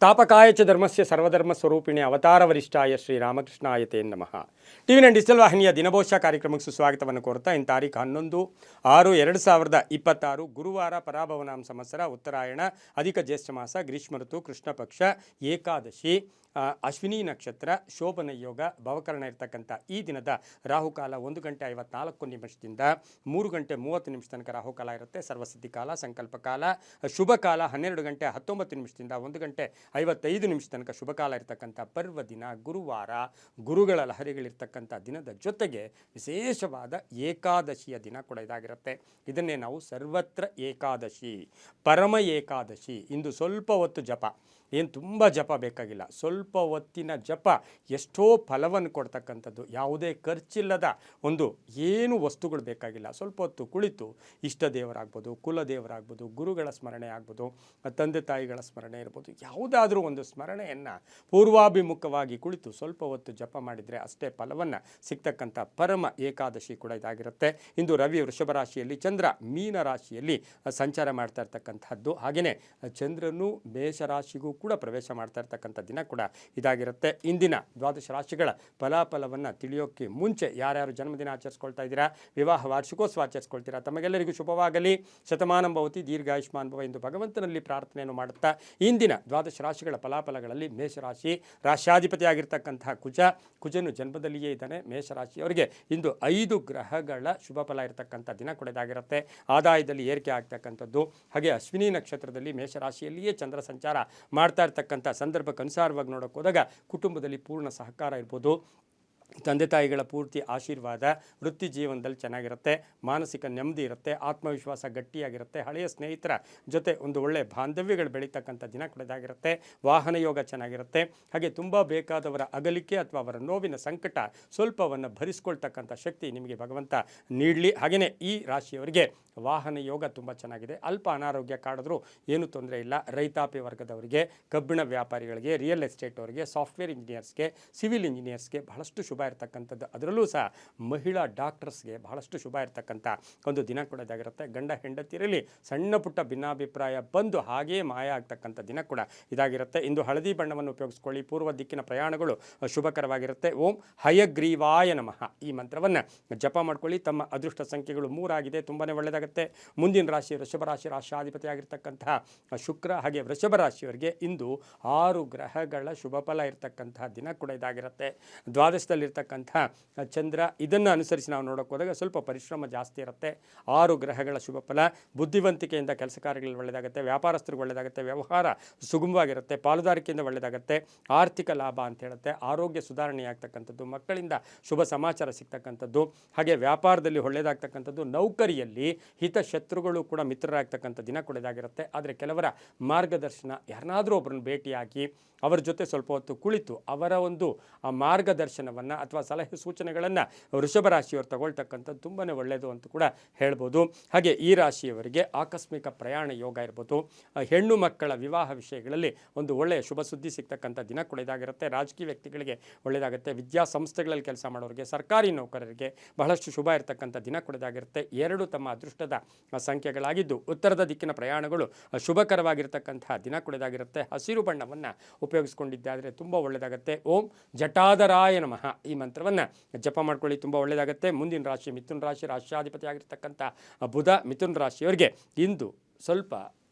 ತಾಪಕಾಯ ಚ ಧರ್ಮಸ್ಯ ಸರ್ವಧರ್ಮ ಸ್ವರೂಪಿಣಿ ಅವತಾರ ವರಿಷ್ಠಾಯ ಶ್ರೀ ರಾಮಕೃಷ್ಣಾಯ ತೇ ನಮಃ. ಟಿವಿ ನೈನ್ ಡಿಜಿಟಲ್ ವಾಹಿನಿಯ ದಿನಭೋಷ ಕಾರ್ಯಕ್ರಮಕ್ಕೆ ಸುಸ್ವಾಗತವನ್ನು ಕೋರ್ತಾ ಇನ್ನು ತಾರೀಕು 11/6/2026 ಗುರುವಾರ ಪರಾಭವನಾಮ ಸಂವತ್ಸರ ಉತ್ತರಾಯಣ ಅಧಿಕ ಜ್ಯೇಷ್ಠ ಮಾಸ ಗ್ರೀಷ್ಮ ಋತು ಕೃಷ್ಣ ಪಕ್ಷ ಏಕಾದಶಿ ಅಶ್ವಿನಿ ನಕ್ಷತ್ರ ಶೋಭನ ಯೋಗ ಭವಕರಣ ಇರತಕ್ಕಂಥ ಈ ದಿನದ ರಾಹುಕಾಲ 1:54 3 ಗಂಟೆ 30 ನಿಮಿಷ ತನಕ ರಾಹುಕಾಲ ಇರುತ್ತೆ. ಸರ್ವಸಿದ್ಧಿ ಕಾಲ, ಸಂಕಲ್ಪ ಕಾಲ, ಶುಭ ಕಾಲ 12:19 1:55 ತನಕ ಶುಭ ಕಾಲ ಇರತಕ್ಕಂಥ ಪರ್ವ ದಿನ ಗುರುವಾರ. ಗುರುಗಳ ಲಹರಿಗಳಿರ್ತಕ್ಕಂಥ ದಿನದ ಜೊತೆಗೆ ವಿಶೇಷವಾದ ಏಕಾದಶಿಯ ದಿನ ಕೂಡ ಇದಾಗಿರುತ್ತೆ. ಇದನ್ನೇ ನಾವು ಸರ್ವತ್ರ ಏಕಾದಶಿ, ಪರಮ ಏಕಾದಶಿ. ಇಂದು ಸ್ವಲ್ಪ ಹೊತ್ತು ಜಪ, ಏನು ತುಂಬ ಜಪ ಬೇಕಾಗಿಲ್ಲ, ಸ್ವಲ್ಪ ಹೊತ್ತಿನ ಜಪ ಎಷ್ಟೋ ಫಲವನ್ನು ಕೊಡ್ತಕ್ಕಂಥದ್ದು. ಯಾವುದೇ ಖರ್ಚಿಲ್ಲದ ಒಂದು ಏನು ವಸ್ತುಗಳು ಬೇಕಾಗಿಲ್ಲ, ಸ್ವಲ್ಪ ಹೊತ್ತು ಕುಳಿತು ಇಷ್ಟ ದೇವರಾಗ್ಬೋದು, ಕುಲದೇವರಾಗ್ಬೋದು, ಗುರುಗಳ ಸ್ಮರಣೆ ಆಗ್ಬೋದು, ತಂದೆ ತಾಯಿಗಳ ಸ್ಮರಣೆ ಇರ್ಬೋದು, ಯಾವುದಾದ್ರೂ ಒಂದು ಸ್ಮರಣೆಯನ್ನು ಪೂರ್ವಾಭಿಮುಖವಾಗಿ ಕುಳಿತು ಸ್ವಲ್ಪ ಹೊತ್ತು ಜಪ ಮಾಡಿದರೆ ಅಷ್ಟೇ ಫಲವನ್ನು ಸಿಗ್ತಕ್ಕಂಥ ಪರಮ ಏಕಾದಶಿ ಕೂಡ ಇದಾಗಿರುತ್ತೆ. ಇಂದು ರವಿ ವೃಷಭ ರಾಶಿಯಲ್ಲಿ, ಚಂದ್ರ ಮೀನ ರಾಶಿಯಲ್ಲಿ ಸಂಚಾರ ಮಾಡ್ತಾ ಇರ್ತಕ್ಕಂಥದ್ದು. ಹಾಗೆಯೇ ಚಂದ್ರನು ಮೇಷರಾಶಿಗೂ ಕೂಡ ಪ್ರವೇಶ ಮಾಡ್ತಾ ಇರ್ತಕ್ಕಂಥ ದಿನ ಕೂಡ ಇದಾಗಿರುತ್ತೆ. ಇಂದಿನ ದ್ವಾದಶ ರಾಶಿಗಳ ಫಲಾಫಲವನ್ನು ತಿಳಿಯೋಕ್ಕೆ ಮುಂಚೆ ಯಾರ್ಯಾರು ಜನ್ಮದಿನ ಆಚರಿಸ್ಕೊಳ್ತಾ ಇದ್ದೀರಾ, ವಿವಾಹ ವಾರ್ಷಿಕೋತ್ಸವ ಆಚರಿಸ್ಕೊಳ್ತೀರಾ, ತಮಗೆಲ್ಲರಿಗೂ ಶುಭವಾಗಲಿ, ಶತಮಾನಂ ಭವತಿ, ದೀರ್ಘಾಯುಷ್ಮಾನ್ ಭವ ಎಂದು ಭಗವಂತನಲ್ಲಿ ಪ್ರಾರ್ಥನೆಯನ್ನು ಮಾಡುತ್ತಾ ಇಂದಿನ ದ್ವಾದಶ ರಾಶಿಗಳ ಫಲಾಫಲಗಳಲ್ಲಿ ಮೇಷರಾಶಿ ರಾಶ್ಯಾಧಿಪತಿ ಆಗಿರ್ತಕ್ಕಂತಹ ಕುಜನು ಜನ್ಮದಲ್ಲಿಯೇ ಇದ್ದಾನೆ. ಮೇಷರಾಶಿಯವರಿಗೆ ಇಂದು 5 ಗ್ರಹಗಳ ಶುಭ ಫಲ ಇರತಕ್ಕಂಥ ದಿನ ಕೂಡ ಇದಾಗಿರುತ್ತೆ. ಆದಾಯದಲ್ಲಿ ಏರಿಕೆ ಆಗ್ತಕ್ಕಂಥದ್ದು. ಹಾಗೆ ಅಶ್ವಿನಿ ನಕ್ಷತ್ರದಲ್ಲಿ ಮೇಷರಾಶಿಯಲ್ಲಿಯೇ ಚಂದ್ರ ಸಂಚಾರ ಮಾಡ್ತಾ ಇರ್ತಕ್ಕಂಥ ಸಂದರ್ಭಕ್ಕೆ ಅನುಸಾರವಾಗಿ ನೋಡೋಕೆ ಹೋದಾಗ ಕುಟುಂಬದಲ್ಲಿ ಪೂರ್ಣ ಸಹಕಾರ ಇರ್ಬೋದು, ತಂದೆ ತಾಯಿಗಳ ಪೂರ್ತಿ ಆಶೀರ್ವಾದ, ವೃತ್ತಿ ಜೀವನದಲ್ಲಿ ಚೆನ್ನಾಗಿರುತ್ತೆ, ಮಾನಸಿಕ ನೆಮ್ಮದಿ ಇರುತ್ತೆ, ಆತ್ಮವಿಶ್ವಾಸ ಗಟ್ಟಿಯಾಗಿರುತ್ತೆ, ಹಳೆಯ ಸ್ನೇಹಿತರ ಜೊತೆ ಒಂದು ಒಳ್ಳೆಯ ಬಾಂಧವ್ಯಗಳು ಬೆಳೀತಕ್ಕಂಥ ದಿನ ಕೂಡ ವಾಹನ ಯೋಗ ಚೆನ್ನಾಗಿರುತ್ತೆ. ಹಾಗೆ ತುಂಬ ಬೇಕಾದವರ ಅಗಲಿಕೆ ಅಥವಾ ಅವರ ನೋವಿನ ಸಂಕಟ ಸ್ವಲ್ಪವನ್ನು ಭರಿಸ್ಕೊಳ್ತಕ್ಕಂಥ ಶಕ್ತಿ ನಿಮಗೆ ಭಗವಂತ ನೀಡಲಿ. ಹಾಗೆಯೇ ಈ ರಾಶಿಯವರಿಗೆ ವಾಹನ ಯೋಗ ತುಂಬ ಚೆನ್ನಾಗಿದೆ. ಅಲ್ಪ ಅನಾರೋಗ್ಯ ಕಾಡಿದ್ರೂ ಏನೂ ತೊಂದರೆ ಇಲ್ಲ. ರೈತಾಪಿ ವರ್ಗದವರಿಗೆ, ಕಬ್ಬಿಣ ವ್ಯಾಪಾರಿಗಳಿಗೆ, ರಿಯಲ್ ಎಸ್ಟೇಟ್ ಅವರಿಗೆ, ಸಾಫ್ಟ್ವೇರ್ ಇಂಜಿನಿಯರ್ಸ್ಗೆ, ಸಿವಿಲ್ ಇಂಜಿನಿಯರ್ಸ್ಗೆ ಬಹಳಷ್ಟು ಶುಭ ಇರತಕ್ಕಂಥದ್ದು. ಅದರಲ್ಲೂ ಸಹ ಮಹಿಳಾ ಡಾಕ್ಟರ್ಸ್ಗೆ ಬಹಳಷ್ಟು ಶುಭ ಇರತಕ್ಕಂಥ ಒಂದು ದಿನ ಕೂಡ ಇದಾಗಿರುತ್ತೆ. ಗಂಡ ಹೆಂಡತಿರಲಿ ಸಣ್ಣ ಪುಟ್ಟ ಭಿನ್ನಾಭಿಪ್ರಾಯ ಬಂದು ಹಾಗೇ ಮಾಯ ಆಗ್ತಕ್ಕಂಥ ದಿನ ಕೂಡ ಇದಾಗಿರುತ್ತೆ. ಇಂದು ಹಳದಿ ಬಣ್ಣವನ್ನು ಉಪಯೋಗಿಸ್ಕೊಳ್ಳಿ. ಪೂರ್ವ ದಿಕ್ಕಿನ ಪ್ರಯಾಣಗಳು ಶುಭಕರವಾಗಿರುತ್ತೆ. ಓಂ ಹಯಗ್ರೀವಾಯ ನಮಃ ಈ ಮಂತ್ರವನ್ನು ಜಪ ಮಾಡ್ಕೊಳ್ಳಿ. ತಮ್ಮ ಅದೃಷ್ಟ ಸಂಖ್ಯೆಗಳು 3 ಆಗಿದೆ, ತುಂಬಾ ಒಳ್ಳೆಯದಾಗುತ್ತೆ. ಮುಂದಿನ ರಾಶಿ ವೃಷಭ ರಾಶಿ, ರಾಶ್ಯಾಧಿಪತಿ ಆಗಿರ್ತಕ್ಕಂತಹ ಶುಕ್ರ. ಹಾಗೆ ವೃಷಭ ರಾಶಿಯವರಿಗೆ ಇಂದು 6 ಗ್ರಹಗಳ ಶುಭ ಫಲ ಇರತಕ್ಕಂತಹ ದಿನ ಕೂಡ ಇದಾಗಿರುತ್ತೆ. ದ್ವಾದಶದಲ್ಲಿರ್ತಕ್ಕಂಥ ಚಂದ್ರ, ಇದನ್ನು ಅನುಸರಿಸಿ ನಾವು ನೋಡೋಕೆ ಹೋದಾಗ ಸ್ವಲ್ಪ ಪರಿಶ್ರಮ ಜಾಸ್ತಿ ಇರುತ್ತೆ. 6 ಗ್ರಹಗಳ ಶುಭ ಫಲ. ಬುದ್ಧಿವಂತಿಕೆಯಿಂದ ಕೆಲಸ ಕಾರ್ಯಗಳಲ್ಲಿ ಒಳ್ಳೆಯದಾಗುತ್ತೆ, ವ್ಯಾಪಾರಸ್ಥರಿಗೆ ಒಳ್ಳೆಯದಾಗುತ್ತೆ, ವ್ಯವಹಾರ ಸುಗಮವಾಗಿರುತ್ತೆ, ಪಾಲುದಾರಿಕೆಯಿಂದ ಒಳ್ಳೆಯದಾಗುತ್ತೆ, ಆರ್ಥಿಕ ಲಾಭ ಅಂತ ಹೇಳುತ್ತೆ, ಆರೋಗ್ಯ ಸುಧಾರಣೆ ಆಗ್ತಕ್ಕಂಥದ್ದು, ಮಕ್ಕಳಿಂದ ಶುಭ ಸಮಾಚಾರ ಸಿಗ್ತಕ್ಕಂಥದ್ದು, ಹಾಗೆ ವ್ಯಾಪಾರದಲ್ಲಿ ಒಳ್ಳೆಯದಾಗ್ತಕ್ಕಂಥದ್ದು, ನೌಕರಿಯಲ್ಲಿ ಹಿತಶತ್ರುಗಳು ಕೂಡ ಮಿತ್ರರಾಗ್ತಕ್ಕಂಥ ದಿನ ಕೂಡ ಇದಾಗಿರುತ್ತೆ. ಆದರೆ ಕೆಲವರ ಮಾರ್ಗದರ್ಶನ, ಯಾರನ್ನಾದರೂ ಒಬ್ಬರನ್ನು ಭೇಟಿಯಾಗಿ ಅವರ ಜೊತೆ ಸ್ವಲ್ಪ ಹೊತ್ತು ಕುಳಿತು ಅವರ ಒಂದು ಮಾರ್ಗದರ್ಶನವನ್ನು ಅಥವಾ ಸಲಹೆ ಸೂಚನೆಗಳನ್ನು ವೃಷಭ ರಾಶಿಯವರು ತಗೊಳ್ತಕ್ಕಂಥದ್ದು ತುಂಬಾ ಒಳ್ಳೆಯದು ಅಂತ ಕೂಡ ಹೇಳ್ಬೋದು. ಹಾಗೆ ಈ ರಾಶಿಯವರಿಗೆ ಆಕಸ್ಮಿಕ ಪ್ರಯಾಣ ಯೋಗ ಇರ್ಬೋದು, ಹೆಣ್ಣು ಮಕ್ಕಳ ವಿವಾಹ ವಿಷಯಗಳಲ್ಲಿ ಒಂದು ಒಳ್ಳೆಯ ಶುಭ ಸುದ್ದಿ ಸಿಗ್ತಕ್ಕಂಥ ದಿನ ಕೂಡ ಇದಾಗಿರುತ್ತೆ. ರಾಜಕೀಯ ವ್ಯಕ್ತಿಗಳಿಗೆ ಒಳ್ಳೆಯದಾಗುತ್ತೆ. ವಿದ್ಯಾಸಂಸ್ಥೆಗಳಲ್ಲಿ ಕೆಲಸ ಮಾಡೋರಿಗೆ, ಸರ್ಕಾರಿ ನೌಕರರಿಗೆ ಬಹಳಷ್ಟು ಶುಭ ಇರತಕ್ಕಂಥ ದಿನ ಕೂಡ ಇದಾಗಿರುತ್ತೆ. 2 ತಮ್ಮ ಅದೃಷ್ಟದ ಸಂಖ್ಯೆಗಳಾಗಿದ್ದು ಉತ್ತರದ ದಿಕ್ಕಿನ ಪ್ರಯಾಣಗಳು ಶುಭಕರವಾಗಿರ್ತಕ್ಕಂಥ ದಿನ ಕೂಡ ಇದಾಗಿರುತ್ತೆ. ಹಸಿರು ಬಣ್ಣವನ್ನು ಉಪಯೋಗಿಸ್ಕೊಂಡಿದ್ದಾದರೆ ತುಂಬ ಒಳ್ಳೆಯದಾಗುತ್ತೆ. ಓಂ ಜಟಾಧರಾಯ ನಮಃ ಈ ಮಂತ್ರವನ್ನು ಜಪ ಮಾಡ್ಕೊಳ್ಳಿ, ತುಂಬ ಒಳ್ಳೆಯದಾಗುತ್ತೆ. ಮುಂದಿನ ರಾಶಿ ಮಿಥುನ ರಾಶಿ, ರಾಶ್ಯಾಧಿಪತಿ ಆಗಿರ್ತಕ್ಕಂಥ ಬುಧ. ಮಿಥುನ ರಾಶಿಯವರಿಗೆ ಇಂದು ಸ್ವಲ್ಪ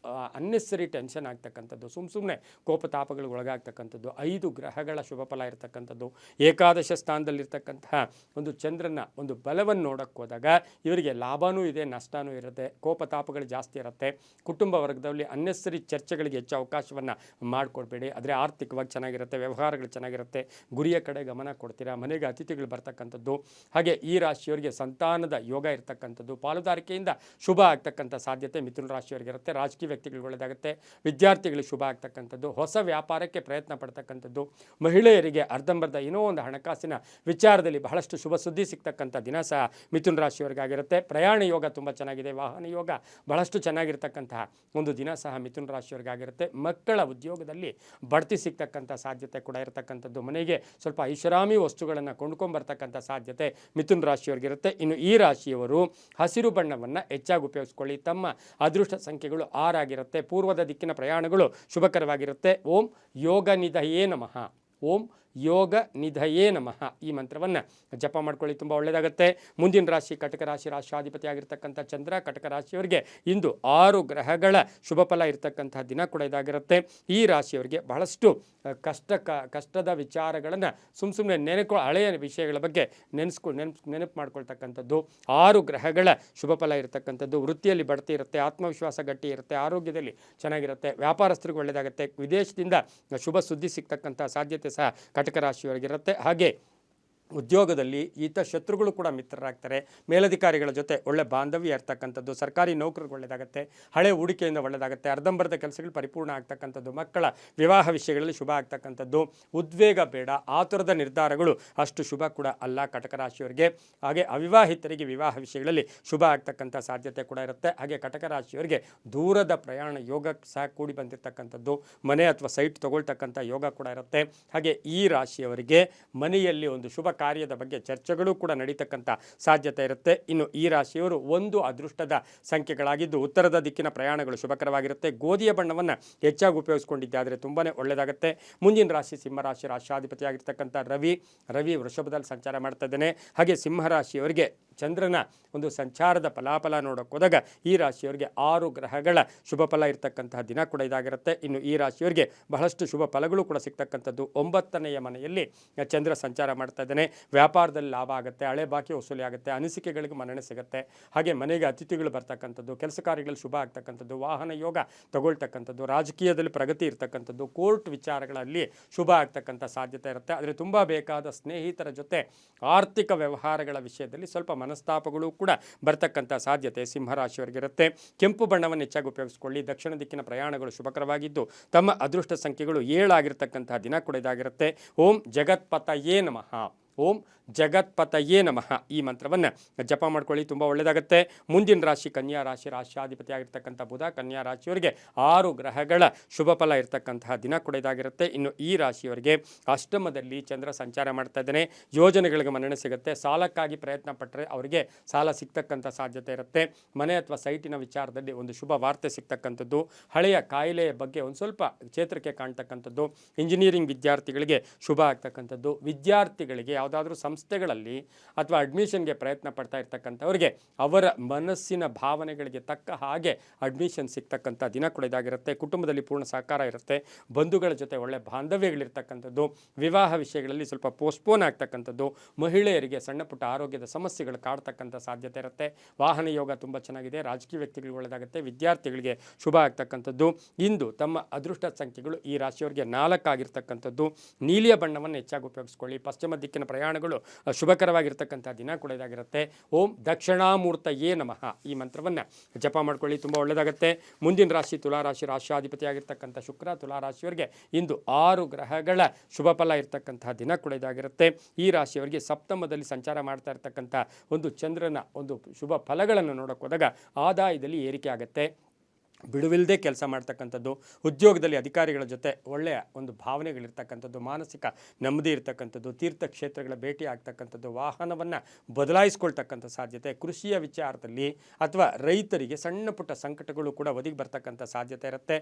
ಅನ್ನೆಸರಿ ಟೆನ್ಷನ್ ಆಗ್ತಕ್ಕಂಥದ್ದು, ಸುಮ್ಮನೆ ಕೋಪತಾಪಗಳಿಗೆ ಒಳಗಾಗ್ತಕ್ಕಂಥದ್ದು, 5 ಗ್ರಹಗಳ ಶುಭ ಫಲ ಇರತಕ್ಕಂಥದ್ದು, ಏಕಾದಶ ಸ್ಥಾನದಲ್ಲಿರ್ತಕ್ಕಂತಹ ಒಂದು ಚಂದ್ರನ ಒಂದು ಬಲವನ್ನು ನೋಡೋಕ್ಕೆ ಹೋದಾಗ ಇವರಿಗೆ ಲಾಭವೂ ಇದೆ, ನಷ್ಟವೂ ಇರುತ್ತೆ, ಕೋಪತಾಪಗಳು ಜಾಸ್ತಿ ಇರುತ್ತೆ. ಕುಟುಂಬ ವರ್ಗದಲ್ಲಿ ಅನ್ನೆಸರಿ ಚರ್ಚೆಗಳಿಗೆ ಹೆಚ್ಚು ಅವಕಾಶವನ್ನು ಮಾಡಿಕೊಡ್ಬೇಡಿ. ಆದರೆ ಆರ್ಥಿಕವಾಗಿ ಚೆನ್ನಾಗಿರುತ್ತೆ, ವ್ಯವಹಾರಗಳು ಚೆನ್ನಾಗಿರುತ್ತೆ, ಗುರಿಯ ಕಡೆ ಗಮನ ಕೊಡ್ತೀರಾ, ಮನೆಗೆ ಅತಿಥಿಗಳು ಬರ್ತಕ್ಕಂಥದ್ದು. ಹಾಗೆ ಈ ರಾಶಿಯವರಿಗೆ ಸಂತಾನದ ಯೋಗ ಇರತಕ್ಕಂಥದ್ದು, ಪಾಲುದಾರಿಕೆಯಿಂದ ಶುಭ ಆಗ್ತಕ್ಕಂಥ ಸಾಧ್ಯತೆ ಮಿಥುನ ರಾಶಿಯವರಿಗೆ ಇರುತ್ತೆ. ರಾಜಕೀಯ ವ್ಯಕ್ತಿಗಳಿಗೆ ಒಳ್ಳೆಯದಾಗುತ್ತೆ, ವಿದ್ಯಾರ್ಥಿಗಳಿಗೆ ಶುಭ ಆಗ್ತಕ್ಕಂಥದ್ದು, ಹೊಸ ವ್ಯಾಪಾರಕ್ಕೆ ಪ್ರಯತ್ನ ಪಡ್ತಕ್ಕಂಥದ್ದು, ಮಹಿಳೆಯರಿಗೆ ಅರ್ಧಂಬರ್ಧ ಏನೋ ಒಂದು ಹಣಕಾಸಿನ ವಿಚಾರದಲ್ಲಿ ಬಹಳಷ್ಟು ಶುಭ ಸುದ್ದಿ ಸಿಗ್ತಕ್ಕಂಥ ದಿನ ಸಹ ಮಿಥುನ ರಾಶಿಯವರಿಗಾಗಿರುತ್ತೆ. ಪ್ರಯಾಣ ಯೋಗ ತುಂಬ ಚೆನ್ನಾಗಿದೆ, ವಾಹನ ಯೋಗ ಬಹಳಷ್ಟು ಚೆನ್ನಾಗಿರ್ತಕ್ಕಂತಹ ಒಂದು ದಿನ ಸಹ ಮಿಥುನ ರಾಶಿಯವರಿಗಾಗಿರುತ್ತೆ. ಮಕ್ಕಳ ಉದ್ಯೋಗದಲ್ಲಿ ಬಡ್ತಿ ಸಿಗ್ತಕ್ಕಂಥ ಸಾಧ್ಯತೆ ಕೂಡ ಇರತಕ್ಕಂಥದ್ದು, ಮನೆಗೆ ಸ್ವಲ್ಪ ಐಷಾರಾಮಿ ವಸ್ತುಗಳನ್ನು ಕೊಂಡ್ಕೊಂಬರ್ತಕ್ಕಂಥ ಸಾಧ್ಯತೆ ಮಿಥುನ ರಾಶಿಯವರಿಗಿರುತ್ತೆ. ಇನ್ನು ಈ ರಾಶಿಯವರು ಹಸಿರು ಬಣ್ಣವನ್ನು ಹೆಚ್ಚಾಗಿ ಉಪಯೋಗಿಸ್ಕೊಳ್ಳಿ. ತಮ್ಮ ಅದೃಷ್ಟ ಸಂಖ್ಯೆಗಳು 6 ಆಗಿರುತ್ತೆ. ಪೂರ್ವದ ದಿಕ್ಕಿನ ಪ್ರಯಾಣಗಳು ಶುಭಕರವಾಗಿರುತ್ತೆ. ಓಂ ಯೋಗ ನಿಧಯೇ ನಮಃ. ಓಂ ಯೋಗ ನಿಧಯೇ ನಮಃ ಈ ಮಂತ್ರವನ್ನು ಜಪ ಮಾಡ್ಕೊಳ್ಳಿ, ತುಂಬ ಒಳ್ಳೆಯದಾಗುತ್ತೆ. ಮುಂದಿನ ರಾಶಿ ಕಟಕ ರಾಶಿ, ರಾಷ್ಟ್ರಾಧಿಪತಿ ಆಗಿರ್ತಕ್ಕಂಥ ಚಂದ್ರ. ಕಟಕ ರಾಶಿಯವರಿಗೆ ಇಂದು 6 ಗ್ರಹಗಳ ಶುಭ ಫಲ ಇರತಕ್ಕಂತಹ ದಿನ ಕೂಡ ಇದಾಗಿರುತ್ತೆ. ಈ ರಾಶಿಯವರಿಗೆ ಬಹಳಷ್ಟು ಕಷ್ಟದ ವಿಚಾರಗಳನ್ನು ಸುಮ್ಮನೆ ಹಳೆಯ ವಿಷಯಗಳ ಬಗ್ಗೆ ನೆನಪು ಮಾಡ್ಕೊಳ್ತಕ್ಕಂಥದ್ದು. 6 ಗ್ರಹಗಳ ಶುಭ ಫಲ ಇರತಕ್ಕಂಥದ್ದು. ವೃತ್ತಿಯಲ್ಲಿ ಬಡ್ತಿ ಇರುತ್ತೆ, ಆತ್ಮವಿಶ್ವಾಸ ಗಟ್ಟಿ ಇರುತ್ತೆ, ಆರೋಗ್ಯದಲ್ಲಿ ಚೆನ್ನಾಗಿರುತ್ತೆ, ವ್ಯಾಪಾರಸ್ಥರಿಗೆ ಒಳ್ಳೆಯದಾಗುತ್ತೆ, ವಿದೇಶದಿಂದ ಶುಭ ಸುದ್ದಿ ಸಿಗ್ತಕ್ಕಂಥ ಸಾಧ್ಯತೆ ಸಹ ಕಟಕ ರಾಶಿಯವರಿಗಿರುತ್ತೆ. ಹಾಗೆ ಉದ್ಯೋಗದಲ್ಲಿ ಈತ ಶತ್ರುಗಳು ಕೂಡ ಮಿತ್ರರಾಗ್ತಾರೆ. ಮೇಲಧಿಕಾರಿಗಳ ಜೊತೆ ಒಳ್ಳೆ ಬಾಂಧವ್ಯ ಇರ್ತಕ್ಕಂಥದ್ದು. ಸರ್ಕಾರಿ ನೌಕರಿಗೆ ಒಳ್ಳೆಯದಾಗುತ್ತೆ, ಹಳೆ ಹೂಡಿಕೆಯಿಂದ ಒಳ್ಳೆಯದಾಗುತ್ತೆ, ಅರ್ಧಂಬರ್ಧ ಕೆಲಸಗಳು ಪರಿಪೂರ್ಣ ಆಗ್ತಕ್ಕಂಥದ್ದು, ಮಕ್ಕಳ ವಿವಾಹ ವಿಷಯಗಳಲ್ಲಿ ಶುಭ ಆಗ್ತಕ್ಕಂಥದ್ದು. ಉದ್ವೇಗ ಬೇಡ, ಆತುರದ ನಿರ್ಧಾರಗಳು ಅಷ್ಟು ಶುಭ ಕೂಡ ಅಲ್ಲ ಕಟಕ ರಾಶಿಯವರಿಗೆ. ಹಾಗೆ ಅವಿವಾಹಿತರಿಗೆ ವಿವಾಹ ವಿಷಯಗಳಲ್ಲಿ ಶುಭ ಆಗ್ತಕ್ಕಂಥ ಸಾಧ್ಯತೆ ಕೂಡ ಇರುತ್ತೆ. ಹಾಗೆ ಕಟಕ ರಾಶಿಯವರಿಗೆ ದೂರದ ಪ್ರಯಾಣ ಯೋಗ ಸಹ ಕೂಡಿ ಬಂದಿರತಕ್ಕಂಥದ್ದು, ಮನೆ ಅಥವಾ ಸೈಟ್ ತಗೊಳ್ತಕ್ಕಂಥ ಯೋಗ ಕೂಡ ಇರುತ್ತೆ. ಹಾಗೆ ಈ ರಾಶಿಯವರಿಗೆ ಮನೆಯಲ್ಲಿ ಒಂದು ಶುಭ ಕಾರ್ಯದ ಬಗ್ಗೆ ಚರ್ಚೆಗಳು ಕೂಡ ನಡೀತಕ್ಕಂಥ ಸಾಧ್ಯತೆ ಇರುತ್ತೆ. ಇನ್ನು ಈ ರಾಶಿಯವರು 1 ಅದೃಷ್ಟದ ಸಂಖ್ಯೆಗಳಾಗಿದ್ದು ಉತ್ತರದ ದಿಕ್ಕಿನ ಪ್ರಯಾಣಗಳು ಶುಭಕರವಾಗಿರುತ್ತೆ. ಗೋಧಿಯ ಬಣ್ಣವನ್ನು ಹೆಚ್ಚಾಗಿ ಉಪಯೋಗಿಸಿಕೊಂಡಿದ್ದಾದರೆ ತುಂಬಾ ಒಳ್ಳೆಯದಾಗುತ್ತೆ. ಮುಂದಿನ ರಾಶಿ ಸಿಂಹರಾಶಿ, ರಾಷ್ಟ್ರಾಧಿಪತಿ ಆಗಿರ್ತಕ್ಕಂಥ ರವಿ ವೃಷಭದಲ್ಲಿ ಸಂಚಾರ ಮಾಡ್ತಾ ಇದ್ದಾನೆ. ಹಾಗೆ ಸಿಂಹರಾಶಿಯವರಿಗೆ ಚಂದ್ರನ ಒಂದು ಸಂಚಾರದ ಫಲಾಫಲ ನೋಡೋಕೆ ಹೋದಾಗ ಈ ರಾಶಿಯವರಿಗೆ 6 ಗ್ರಹಗಳ ಶುಭ ಫಲ ಇರತಕ್ಕಂತಹ ದಿನ ಕೂಡ ಇದಾಗಿರುತ್ತೆ. ಇನ್ನು ಈ ರಾಶಿಯವರಿಗೆ ಬಹಳಷ್ಟು ಶುಭ ಫಲಗಳು ಕೂಡ ಸಿಗ್ತಕ್ಕಂಥದ್ದು. 9ನೇ ಮನೆಯಲ್ಲಿ ಚಂದ್ರ ಸಂಚಾರ ಮಾಡ್ತಾ ಇದ್ದಾನೆ. ವ್ಯಾಪಾರದಲ್ಲಿ ಲಾಭ ಆಗುತ್ತೆ, ಹಳೆ ಬಾಕಿ ವಸೂಲಿ ಆಗುತ್ತೆ, ಅನಿಸಿಕೆಗಳಿಗೆ ಮನ್ನಣೆ ಸಿಗುತ್ತೆ. ಹಾಗೆ ಮನೆಗೆ ಅತಿಥಿಗಳು ಬರ್ತಕ್ಕಂಥದ್ದು, ಕೆಲಸ ಕಾರ್ಯಗಳಲ್ಲಿ ಶುಭ ಆಗ್ತಕ್ಕಂಥದ್ದು, ವಾಹನ ಯೋಗ ತಗೊಳ್ತಕ್ಕಂಥದ್ದು, ರಾಜಕೀಯದಲ್ಲಿ ಪ್ರಗತಿ ಇರ್ತಕ್ಕಂಥದ್ದು, ಕೋರ್ಟ್ ವಿಚಾರಗಳಲ್ಲಿ ಶುಭ ಆಗ್ತಕ್ಕಂಥ ಸಾಧ್ಯತೆ ಇರುತ್ತೆ. ಆದರೆ ತುಂಬ ಬೇಕಾದ ಸ್ನೇಹಿತರ ಜೊತೆ ಆರ್ಥಿಕ ವ್ಯವಹಾರಗಳ ವಿಷಯದಲ್ಲಿ ಸ್ವಲ್ಪ ಮನಸ್ತಾಪಗಳು ಕೂಡ ಬರ್ತಕ್ಕಂಥ ಸಾಧ್ಯತೆ ಸಿಂಹರಾಶಿಯವರಿಗಿರುತ್ತೆ. ಕೆಂಪು ಬಣ್ಣವನ್ನು ಹೆಚ್ಚಾಗಿ ಉಪಯೋಗಿಸಿಕೊಳ್ಳಿ. ದಕ್ಷಿಣ ದಿಕ್ಕಿನ ಪ್ರಯಾಣಗಳು ಶುಭಕರವಾಗಿದ್ದು ತಮ್ಮ ಅದೃಷ್ಟ ಸಂಖ್ಯೆಗಳು 7 ಆಗಿರತಕ್ಕಂತಹ ದಿನ ಕೂಡ ಇದಾಗಿರುತ್ತೆ. ಓಂ ಜಗತ್ಪತಯೇ ನಮಃ. ಓಂ ಜಗತ್ಪತಯೇ ನಮಃ ಈ ಮಂತ್ರವನ್ನು ಜಪ ಮಾಡ್ಕೊಳ್ಳಿ, ತುಂಬ ಒಳ್ಳೆಯದಾಗುತ್ತೆ. ಮುಂದಿನ ರಾಶಿ ಕನ್ಯಾ ರಾಶಿ, ರಾಷ್ಟ್ರಾಧಿಪತಿ ಆಗಿರ್ತಕ್ಕಂಥ ಬುಧ. ಕನ್ಯಾ ರಾಶಿಯವರಿಗೆ 6 ಗ್ರಹಗಳ ಶುಭ ಫಲ ಇರತಕ್ಕಂತಹ ದಿನ ಕೂಡ ಇದಾಗಿರುತ್ತೆ. ಇನ್ನು ಈ ರಾಶಿಯವರಿಗೆ ಅಷ್ಟಮದಲ್ಲಿ ಚಂದ್ರ ಸಂಚಾರ ಮಾಡ್ತಾ ಇದ್ದಾನೆ. ಯೋಜನೆಗಳಿಗೆ ಮನ್ನಣೆ ಸಿಗುತ್ತೆ. ಸಾಲಕ್ಕಾಗಿ ಪ್ರಯತ್ನ ಪಟ್ಟರೆ ಅವರಿಗೆ ಸಾಲ ಸಿಗ್ತಕ್ಕಂಥ ಸಾಧ್ಯತೆ ಇರುತ್ತೆ. ಮನೆ ಅಥವಾ ಸೈಟಿನ ವಿಚಾರದಲ್ಲಿ ಒಂದು ಶುಭ ವಾರ್ತೆ ಸಿಗ್ತಕ್ಕಂಥದ್ದು. ಹಳೆಯ ಕಾಯಿಲೆಯ ಬಗ್ಗೆ ಒಂದು ಸ್ವಲ್ಪ ಚೇತರಿಕೆ ಕಾಣ್ತಕ್ಕಂಥದ್ದು. ಇಂಜಿನಿಯರಿಂಗ್ ವಿದ್ಯಾರ್ಥಿಗಳಿಗೆ ಶುಭ ಆಗ್ತಕ್ಕಂಥದ್ದು. ವಿದ್ಯಾರ್ಥಿಗಳಿಗೆ ಯಾವುದಾದ್ರೂ ಸಂಸ್ಥೆಗಳಲ್ಲಿ ಅಥವಾ ಅಡ್ಮಿಷನ್ಗೆ ಪ್ರಯತ್ನ ಪಡ್ತಾ ಇರ್ತಕ್ಕಂಥವ್ರಿಗೆ ಅವರ ಮನಸ್ಸಿನ ಭಾವನೆಗಳಿಗೆ ತಕ್ಕ ಹಾಗೆ ಅಡ್ಮಿಷನ್ ಸಿಗ್ತಕ್ಕಂಥ ದಿನ ಕೂಡ ಇದಾಗಿರುತ್ತೆ. ಕುಟುಂಬದಲ್ಲಿ ಪೂರ್ಣ ಸಹಕಾರ ಇರುತ್ತೆ. ಬಂಧುಗಳ ಜೊತೆ ಒಳ್ಳೆ ಬಾಂಧವ್ಯಗಳಿರ್ತಕ್ಕಂಥದ್ದು. ವಿವಾಹ ವಿಷಯಗಳಲ್ಲಿ ಸ್ವಲ್ಪ ಪೋಸ್ಟ್ಪೋನ್ ಆಗ್ತಕ್ಕಂಥದ್ದು. ಮಹಿಳೆಯರಿಗೆ ಸಣ್ಣ ಪುಟ್ಟ ಆರೋಗ್ಯದ ಸಮಸ್ಯೆಗಳು ಕಾಡ್ತಕ್ಕಂಥ ಸಾಧ್ಯತೆ ಇರುತ್ತೆ. ವಾಹನ ಯೋಗ ತುಂಬ ಚೆನ್ನಾಗಿದೆ. ರಾಜಕೀಯ ವ್ಯಕ್ತಿಗಳಿಗೆ ಒಳ್ಳೆಯದಾಗುತ್ತೆ. ವಿದ್ಯಾರ್ಥಿಗಳಿಗೆ ಶುಭ ಆಗ್ತಕ್ಕಂಥದ್ದು. ಇಂದು ತಮ್ಮ ಅದೃಷ್ಟ ಸಂಖ್ಯೆಗಳು ಈ ರಾಶಿಯವರಿಗೆ 4 ಆಗಿರ್ತಕ್ಕಂಥದ್ದು. ನೀಲಿಯ ಬಣ್ಣವನ್ನು ಹೆಚ್ಚಾಗಿ ಉಪಯೋಗಿಸ್ಕೊಳ್ಳಿ. ಪಶ್ಚಿಮ ದಿಕ್ಕಿನ ಪ್ರಯಾಣಗಳು ಶುಭಕರವಾಗಿರ್ತಕ್ಕಂಥ ದಿನ ಕೂಡ ಇದಾಗಿರುತ್ತೆ. ಓಂ ದಕ್ಷಿಣಾಮೂರ್ತಯೇ ನಮಃ ಈ ಮಂತ್ರವನ್ನು ಜಪ ಮಾಡ್ಕೊಳ್ಳಿ, ತುಂಬ ಒಳ್ಳೆಯದಾಗುತ್ತೆ. ಮುಂದಿನ ರಾಶಿ ತುಲಾರಾಶಿ, ರಾಷ್ಟ್ರಾಧಿಪತಿ ಆಗಿರ್ತಕ್ಕಂಥ ಶುಕ್ರ. ತುಲಾರಾಶಿಯವರಿಗೆ ಇಂದು 6 ಗ್ರಹಗಳ ಶುಭ ಫಲ ಇರತಕ್ಕಂತಹ ದಿನ ಕೂಡ ಇದಾಗಿರುತ್ತೆ. ಈ ರಾಶಿಯವರಿಗೆ ಸಪ್ತಮದಲ್ಲಿ ಸಂಚಾರ ಮಾಡ್ತಾ ಇರ್ತಕ್ಕಂಥ ಒಂದು ಚಂದ್ರನ ಒಂದು ಶುಭ ಫಲಗಳನ್ನು ನೋಡೋಕೆ ಹೋದಾಗ ಆದಾಯದಲ್ಲಿ ಏರಿಕೆ ಆಗುತ್ತೆ. ಬಿಡುವಿಲ್ಲದೆ ಕೆಲಸ ಮಾಡ್ತಕ್ಕಂಥದ್ದು. ಉದ್ಯೋಗದಲ್ಲಿ ಅಧಿಕಾರಿಗಳ ಜೊತೆ ಒಳ್ಳೆಯ ಒಂದು ಭಾವನೆಗಳಿರ್ತಕ್ಕಂಥದ್ದು. ಮಾನಸಿಕ ನೆಮ್ಮದಿ ಇರ್ತಕ್ಕಂಥದ್ದು. ತೀರ್ಥಕ್ಷೇತ್ರಗಳ ಭೇಟಿ ಆಗ್ತಕ್ಕಂಥದ್ದು. ವಾಹನವನ್ನು ಬದಲಾಯಿಸ್ಕೊಳ್ತಕ್ಕಂಥ ಸಾಧ್ಯತೆ. ಕೃಷಿಯ ವಿಚಾರದಲ್ಲಿ ಅಥವಾ ರೈತರಿಗೆ ಸಣ್ಣ ಪುಟ್ಟ ಸಂಕಟಗಳು ಕೂಡ ಒದಗಿ ಬರ್ತಕ್ಕಂಥ ಸಾಧ್ಯತೆ ಇರುತ್ತೆ.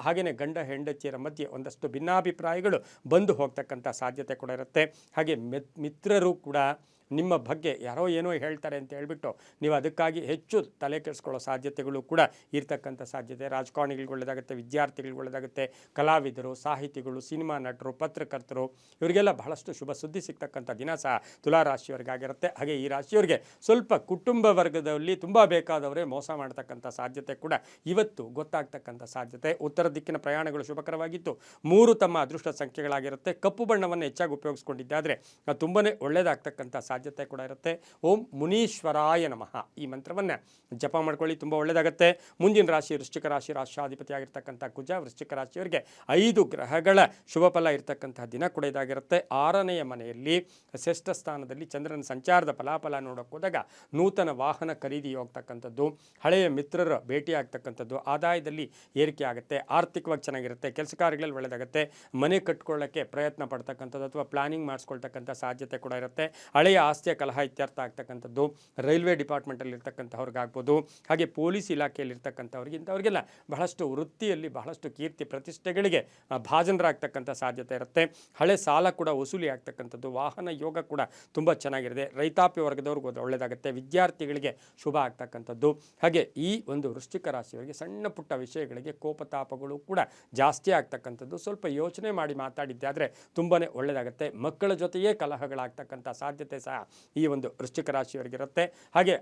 ಹಾಗೆಯೇ ಗಂಡ ಹೆಂಡತಿಯರ ಮಧ್ಯೆ ಒಂದಷ್ಟು ಭಿನ್ನಾಭಿಪ್ರಾಯಗಳು ಬಂದು ಹೋಗ್ತಕ್ಕಂಥ ಸಾಧ್ಯತೆ ಕೂಡ ಇರುತ್ತೆ. ಹಾಗೆ ಮಿತ್ರರು ಕೂಡ ನಿಮ್ಮ ಬಗ್ಗೆ ಯಾರೋ ಏನೋ ಹೇಳ್ತಾರೆ ಅಂತ ಹೇಳ್ಬಿಟ್ಟು ನೀವು ಅದಕ್ಕಾಗಿ ಹೆಚ್ಚು ತಲೆ ಕೆಡಿಸ್ಕೊಳ್ಳೋ ಸಾಧ್ಯತೆಗಳು ಕೂಡ ಇರ್ತಕ್ಕಂಥ ಸಾಧ್ಯತೆ. ರಾಜಕಾರಣಿಗಳಿಗೆ ಒಳ್ಳೆಯದಾಗುತ್ತೆ, ವಿದ್ಯಾರ್ಥಿಗಳಿಗೆ ಒಳ್ಳೆಯದಾಗುತ್ತೆ, ಕಲಾವಿದರು, ಸಾಹಿತಿಗಳು, ಸಿನಿಮಾ ನಟರು, ಪತ್ರಕರ್ತರು ಇವರಿಗೆಲ್ಲ ಬಹಳಷ್ಟು ಶುಭ ಸುದ್ದಿ ಸಿಗ್ತಕ್ಕಂಥ ದಿನ ಸಹ ತುಲಾರಾಶಿಯವರಿಗಾಗಿರುತ್ತೆ. ಹಾಗೆ ಈ ರಾಶಿಯವರಿಗೆ ಸ್ವಲ್ಪ ಕುಟುಂಬ ವರ್ಗದಲ್ಲಿ ತುಂಬ ಬೇಕಾದವರೇ ಮೋಸ ಮಾಡ್ತಕ್ಕಂಥ ಸಾಧ್ಯತೆ ಕೂಡ ಇವತ್ತು ಗೊತ್ತಾಗ್ತಕ್ಕಂಥ ಸಾಧ್ಯತೆ. ಉತ್ತರ ದಿಕ್ಕಿನ ಪ್ರಯಾಣಗಳು ಶುಭಕರವಾಗಿದ್ದು 3 ತಮ್ಮ ಅದೃಷ್ಟ ಸಂಖ್ಯೆಗಳಾಗಿರುತ್ತೆ. ಕಪ್ಪು ಬಣ್ಣವನ್ನು ಹೆಚ್ಚಾಗಿ ಉಪಯೋಗಿಸ್ಕೊಂಡಿದ್ದಾದರೆ ತುಂಬಾ ಒಳ್ಳೆಯದಾಗ್ತಕ್ಕಂಥ ಸಾಧ್ಯತೆ ಕೂಡ ಇರುತ್ತೆ. ಓಂ ಮುನೀಶ್ವರಾಯ ನಮಃ ಈ ಮಂತ್ರವನ್ನು ಜಪ ಮಾಡ್ಕೊಳ್ಳಿ, ತುಂಬ ಒಳ್ಳೆಯದಾಗುತ್ತೆ. ಮುಂದಿನ ರಾಶಿ ವೃಶ್ಚಿಕ ರಾಶಿ, ರಾಷ್ಟ್ರಾಧಿಪತಿ ಆಗಿರ್ತಕ್ಕಂಥ ಕುಜ. ವೃಶ್ಚಿಕ ರಾಶಿಯವರಿಗೆ 5 ಗ್ರಹಗಳ ಶುಭ ಫಲ ಇರತಕ್ಕಂತಹ ದಿನ ಕೂಡ ಇದಾಗಿರುತ್ತೆ. 6ನೆಯ ಮನೆಯಲ್ಲಿ ಷಷ್ಠ ಸ್ಥಾನದಲ್ಲಿ ಚಂದ್ರನ ಸಂಚಾರದ ಫಲಾಫಲ ನೋಡೋಕೆ ಹೋದಾಗ ನೂತನ ವಾಹನ ಖರೀದಿ ಹೋಗ್ತಕ್ಕಂಥದ್ದು, ಹಳೆಯ ಮಿತ್ರರ ಭೇಟಿ ಆಗ್ತಕ್ಕಂಥದ್ದು, ಆದಾಯದಲ್ಲಿ ಏರಿಕೆ ಆಗುತ್ತೆ, ಆರ್ಥಿಕವಾಗಿ ಚೆನ್ನಾಗಿರುತ್ತೆ, ಕೆಲಸ ಕಾರ್ಯಗಳಲ್ಲಿ ಒಳ್ಳೆಯದಾಗುತ್ತೆ, ಮನೆ ಕಟ್ಕೊಳ್ಳೋಕ್ಕೆ ಪ್ರಯತ್ನ ಪಡ್ತಕ್ಕಂಥದ್ದು ಅಥವಾ ಪ್ಲಾನಿಂಗ್ ಮಾಡಿಸ್ಕೊಳ್ತಕ್ಕಂಥ ಸಾಧ್ಯತೆ ಕೂಡ ಇರುತ್ತೆ. ಹಳೆಯ ಆಸ್ತಿಯ ಕಲಹ ಇತ್ಯರ್ಥ ಆಗ್ತಕ್ಕಂಥದ್ದು, ರೈಲ್ವೆ ಡಿಪಾರ್ಟ್ಮೆಂಟಲ್ಲಿ ಇರ್ತಕ್ಕಂಥವ್ರಿಗಾಗ್ಬೋದು, ಹಾಗೆ ಪೊಲೀಸ್ ಇಲಾಖೆಯಲ್ಲಿ ಇರ್ತಕ್ಕಂಥವ್ರಿಗೆ, ಇಂಥವ್ರಿಗೆಲ್ಲ ಬಹಳಷ್ಟು ವೃತ್ತಿಯಲ್ಲಿ ಬಹಳಷ್ಟು ಕೀರ್ತಿ ಪ್ರತಿಷ್ಠೆಗಳಿಗೆ ಭಾಜನರಾಗ್ತಕ್ಕಂಥ ಸಾಧ್ಯತೆ ಇರುತ್ತೆ. ಹಳೆ ಸಾಲ ಕೂಡ ವಸೂಲಿ ಆಗ್ತಕ್ಕಂಥದ್ದು, ವಾಹನ ಯೋಗ ಕೂಡ ತುಂಬ ಚೆನ್ನಾಗಿರುತ್ತೆ. ರೈತಾಪಿ ವರ್ಗದವ್ರಿಗೆ ಒಳ್ಳೆಯದಾಗುತ್ತೆ. ವಿದ್ಯಾರ್ಥಿಗಳಿಗೆ ಶುಭ ಆಗ್ತಕ್ಕಂಥದ್ದು. ಹಾಗೆ ಈ ಒಂದು ವೃಶ್ಚಿಕ ರಾಶಿಯವರಿಗೆ ಸಣ್ಣ ಪುಟ್ಟ ವಿಷಯಗಳಿಗೆ ಕೋಪತಾಪಗಳು ಕೂಡ ಜಾಸ್ತಿ ಆಗ್ತಕ್ಕಂಥದ್ದು. ಸ್ವಲ್ಪ ಯೋಚನೆ ಮಾಡಿ ಮಾತಾಡಿದ್ದೆ ಆದರೆ ತುಂಬಾ ಒಳ್ಳೆಯದಾಗುತ್ತೆ. ಮಕ್ಕಳ ಜೊತೆಯೇ ಕಲಹಗಳಾಗ್ತಕ್ಕಂಥ ಸಾಧ್ಯತೆ ಸಹ ಈ ಒಂದು ವೃಶ್ಚಿಕ ರಾಶಿಯವರಿಗಿರುತ್ತೆ. ಹಾಗೆ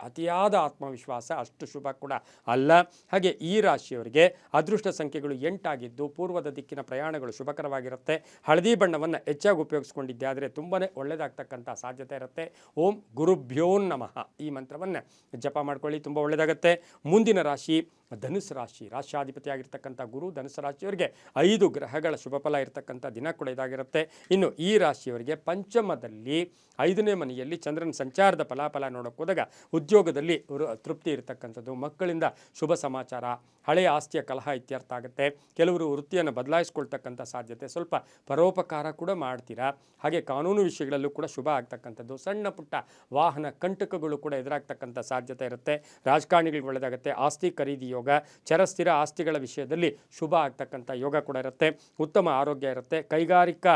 ಅತಿಯಾದ ಆತ್ಮವಿಶ್ವಾಸ ಅಷ್ಟು ಶುಭ ಕೂಡ ಅಲ್ಲ. ಹಾಗೆ ಈ ರಾಶಿಯವರಿಗೆ ಅದೃಷ್ಟ ಸಂಖ್ಯೆಗಳು 8 ಆಗಿದ್ದು ಪೂರ್ವದ ದಿಕ್ಕಿನ ಪ್ರಯಾಣಗಳು ಶುಭಕರವಾಗಿರುತ್ತೆ. ಹಳದಿ ಬಣ್ಣವನ್ನು ಹೆಚ್ಚಾಗಿ ಉಪಯೋಗಿಸ್ಕೊಂಡಿದ್ದೆ ಆದರೆ ತುಂಬಾ ಒಳ್ಳೆಯದಾಗ್ತಕ್ಕಂಥ ಸಾಧ್ಯತೆ ಇರುತ್ತೆ. ಓಂ ಗುರುಭ್ಯೋ ನಮಃ ಈ ಮಂತ್ರವನ್ನು ಜಪ ಮಾಡ್ಕೊಳ್ಳಿ, ತುಂಬ ಒಳ್ಳೆಯದಾಗುತ್ತೆ. ಮುಂದಿನ ರಾಶಿ ಧನುಸ್ಸು ರಾಶಿ. ರಾಶ್ಯಾಧಿಪತಿಯಾಗಿರ್ತಕ್ಕಂಥ ಗುರು ಧನುಸ್ಸು ರಾಶಿಯವರಿಗೆ 5 ಗ್ರಹಗಳ ಶುಭ ಫಲ ಇರತಕ್ಕಂಥ ದಿನ ಕೂಡ ಇದಾಗಿರುತ್ತೆ. ಇನ್ನು ಈ ರಾಶಿಯವರಿಗೆ ಪಂಚಮದಲ್ಲಿ 5ನೇ ಮನೆಯಲ್ಲಿ ಚಂದ್ರನ ಸಂಚಾರದ ಫಲಾಫಲ ನೋಡೋಕೆ ಹೋದಾಗ ಉದ್ಯೋಗದಲ್ಲಿ ತೃಪ್ತಿ ಇರತಕ್ಕಂಥದ್ದು, ಮಕ್ಕಳಿಂದ ಶುಭ ಸಮಾಚಾರ, ಹಳೆಯ ಆಸ್ತಿಯ ಕಲಹ ಇತ್ಯರ್ಥ ಆಗುತ್ತೆ. ಕೆಲವರು ವೃತ್ತಿಯನ್ನು ಬದಲಾಯಿಸ್ಕೊಳ್ತಕ್ಕಂಥ ಸಾಧ್ಯತೆ, ಸ್ವಲ್ಪ ಪರೋಪಕಾರ ಕೂಡ ಮಾಡ್ತೀರಾ. ಹಾಗೆ ಕಾನೂನು ವಿಷಯಗಳಲ್ಲೂ ಕೂಡ ಶುಭ ಆಗ್ತಕ್ಕಂಥದ್ದು, ಸಣ್ಣ ಪುಟ್ಟ ವಾಹನ ಕಂಟಕಗಳು ಕೂಡ ಎದುರಾಗ್ತಕ್ಕಂಥ ಸಾಧ್ಯತೆ ಇರುತ್ತೆ. ರಾಜಕಾರಣಿಗಳಿಗೆ ಒಳ್ಳೆಯದಾಗುತ್ತೆ. ಆಸ್ತಿ ಖರೀದಿ ಯೋಗ, ಚರಸ್ಥಿರ ಆಸ್ತಿಗಳ ವಿಷಯದಲ್ಲಿ ಶುಭ ಆಗ್ತಕ್ಕಂಥ ಯೋಗ ಕೂಡ ಇರುತ್ತೆ. ಉತ್ತಮ ಆರೋಗ್ಯ ಇರುತ್ತೆ. ಕೈಗಾರಿಕಾ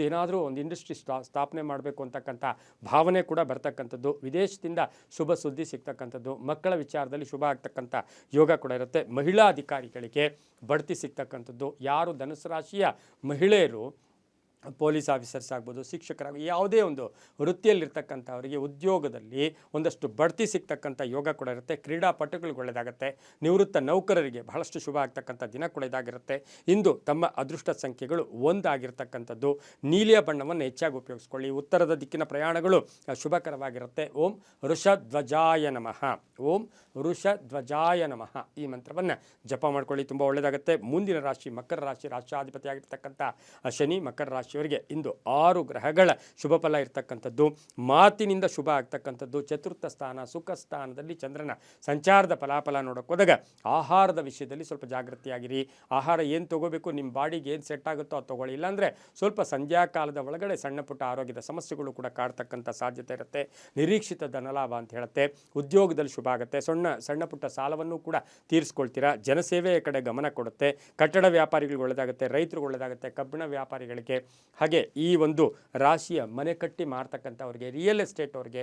ಏನಾದರೂ ಒಂದು ಇಂಡಸ್ಟ್ರಿ ಸ್ಥಾಪನೆ ಮಾಡಬೇಕು ಅಂತಕ್ಕಂಥ ಭಾವನೆ ಕೂಡ ಬರ್ತಕ್ಕಂಥದ್ದು. ವಿದೇಶದಿಂದ ಶುಭ ಸುದ್ದಿ ಸಿಗ್ತಕ್ಕಂಥದ್ದು, ಮಕ್ಕಳ ವಿಚಾರದಲ್ಲಿ ಶುಭ ಆಗ್ತಕ್ಕಂಥ ಯೋಗ ಕೂಡ ಇರುತ್ತೆ. ಮಹಿಳಾ ಅಧಿಕಾರಿಗಳಿಗೆ ಬಡ್ತಿ ಸಿಗ್ತಕ್ಕಂಥದ್ದು. ಯಾರು ಧನುಸು ರಾಶಿಯ ಮಹಿಳೆಯರು ಪೊಲೀಸ್ ಆಫೀಸರ್ಸ್ ಆಗ್ಬೋದು, ಶಿಕ್ಷಕರಾಗಿ ಯಾವುದೇ ಒಂದು ವೃತ್ತಿಯಲ್ಲಿರ್ತಕ್ಕಂಥವರಿಗೆ ಉದ್ಯೋಗದಲ್ಲಿ ಒಂದಷ್ಟು ಬಡ್ತಿ ಸಿಗ್ತಕ್ಕಂಥ ಯೋಗ ಕೂಡ ಇರುತ್ತೆ. ಕ್ರೀಡಾಪಟುಗಳಿಗೆ ಒಳ್ಳೆಯದಾಗುತ್ತೆ. ನಿವೃತ್ತ ನೌಕರರಿಗೆ ಬಹಳಷ್ಟು ಶುಭ ಆಗ್ತಕ್ಕಂಥ ದಿನ ಕೂಡ ಇದಾಗಿರುತ್ತೆ. ಇಂದು ತಮ್ಮ ಅದೃಷ್ಟ ಸಂಖ್ಯೆಗಳು 1 ಆಗಿರ್ತಕ್ಕಂಥದ್ದು. ನೀಲಿಯ ಬಣ್ಣವನ್ನು ಹೆಚ್ಚಾಗಿ ಉಪಯೋಗಿಸ್ಕೊಳ್ಳಿ. ಉತ್ತರದ ದಿಕ್ಕಿನ ಪ್ರಯಾಣಗಳು ಶುಭಕರವಾಗಿರುತ್ತೆ. ಓಂ ವೃಷಧ್ವಜಾಯ ನಮಃ. ಓಂ ವೃಷಧ್ವಜಾಯ ನಮಃ ಈ ಮಂತ್ರವನ್ನು ಜಪ ಮಾಡ್ಕೊಳ್ಳಿ, ತುಂಬ ಒಳ್ಳೆಯದಾಗುತ್ತೆ. ಮುಂದಿನ ರಾಶಿ ಮಕರ ರಾಶಿ. ರಾಷ್ಟ್ರಾಧಿಪತಿಯಾಗಿರ್ತಕ್ಕಂಥ ಶನಿ ಮಕರ ರಾಶಿಯವರಿಗೆ ಇಂದು 6 ಗ್ರಹಗಳ ಶುಭ ಫಲ ಇರ್ತಕ್ಕಂಥದ್ದು. ಮಾತಿನಿಂದ ಶುಭ ಆಗ್ತಕ್ಕಂಥದ್ದು. ಚತುರ್ಥ ಸ್ಥಾನ ಸುಖ ಸ್ಥಾನದಲ್ಲಿ ಚಂದ್ರನ ಸಂಚಾರದ ಫಲಾಫಲ ನೋಡೋಕೆ ಹೋದಾಗ ಆಹಾರದ ವಿಷಯದಲ್ಲಿ ಸ್ವಲ್ಪ ಜಾಗೃತಿಯಾಗಿರಿ. ಆಹಾರ ಏನು ತೊಗೋಬೇಕು, ನಿಮ್ಮ ಬಾಡಿಗೆ ಏನು ಸೆಟ್ ಆಗುತ್ತೋ ಅದು ತೊಗೊಳ್ಳಿ. ಇಲ್ಲಾಂದರೆ ಸ್ವಲ್ಪ ಸಂಧ್ಯಾಕಾಲದ ಒಳಗಡೆ ಸಣ್ಣ ಪುಟ್ಟ ಆರೋಗ್ಯದ ಸಮಸ್ಯೆಗಳು ಕೂಡ ಕಾಡ್ತಕ್ಕಂಥ ಸಾಧ್ಯತೆ ಇರುತ್ತೆ. ನಿರೀಕ್ಷಿತ ಧನಲಾಭ ಅಂತ ಹೇಳುತ್ತೆ. ಉದ್ಯೋಗದಲ್ಲಿ ಶುಭ ಆಗುತ್ತೆ. ಸಣ್ಣ ಪುಟ್ಟ ಸಾಲವನ್ನು ಕೂಡ ತೀರಿಸ್ಕೊಳ್ತೀರಾ. ಜನಸೇವೆಯ ಕಡೆ ಗಮನ ಕೊಡುತ್ತೆ. ಕಟ್ಟಡ ವ್ಯಾಪಾರಿಗಳಿಗೆ ಒಳ್ಳೆಯದಾಗುತ್ತೆ. ರೈತರಿಗೆ ಒಳ್ಳೆಯದಾಗುತ್ತೆ. ಕಬ್ಬಿಣ ವ್ಯಾಪಾರಿಗಳಿಗೆ, ಹಾಗೆ ಈ ಒಂದು ರಾಶಿಯ ಮನೆ ಕಟ್ಟಿ ಮಾರ್ತಕ್ಕಂಥವ್ರಿಗೆ, ರಿಯಲ್ ಎಸ್ಟೇಟ್ ಅವ್ರಿಗೆ,